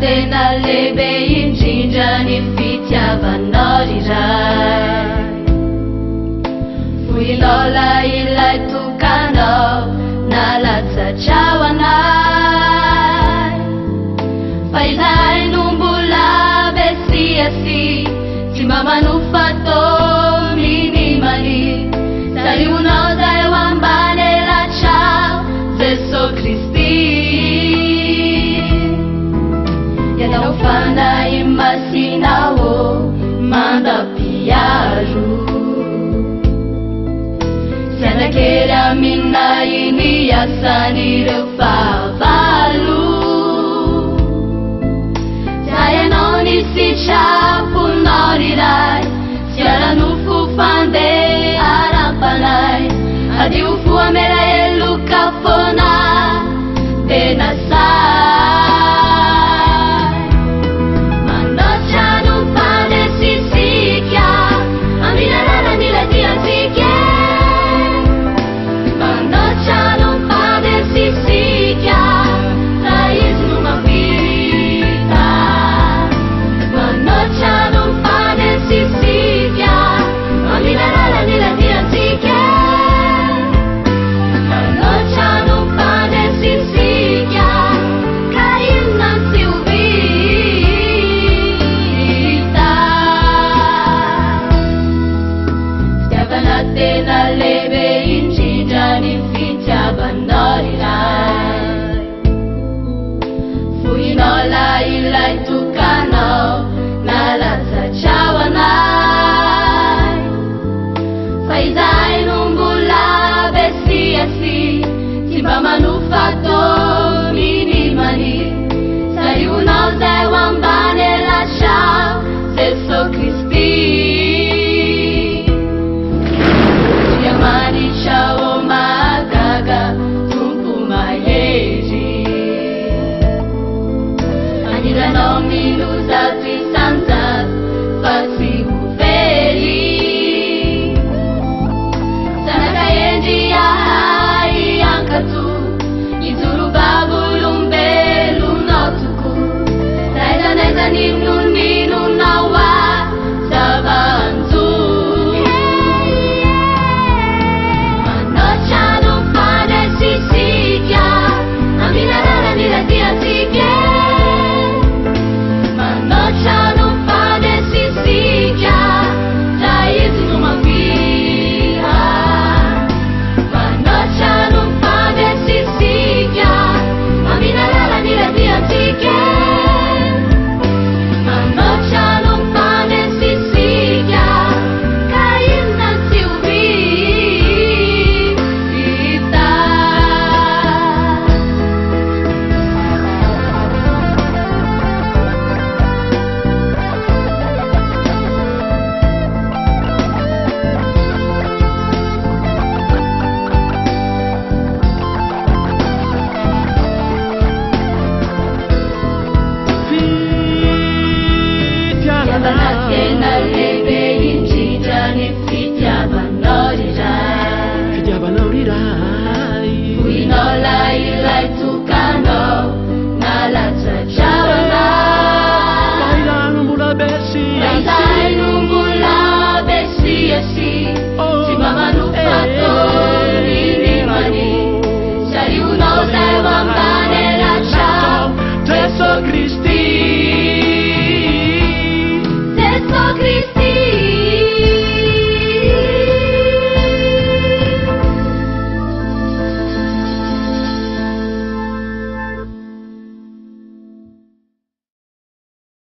tena lehibe indrindra ny fitiavanao iray. Foilaola ilay tokanao nalatsatra ho anay, fa izahay no mbola besiasy tsy mba manofatao minimany. Sarionao zay ho ambany elatrao Jesosy Kristy, ianao fanahy masinao mandapiaro, sianakely amina iny asan'ireo fahavalo. Zay ianao ny sitraponao riray, siaranofo fandeha aram-panay, adio foamela eloka foana tena say. Manoatra no fandesisika amina lalan'ilay diantsika, manoatra no fandesisika raha izy no mampita, manoatra no fandesisika amina lalan'ilay diantsika, manoatra no fandesisika ka inona no tsy ho vita. Fitiavana tena lehibe indrindra ny fitiavanao iray. Foinaola ilay tokanao nalatsatra ho anay, fa izahay no mbola besiasy tsy mba manofatao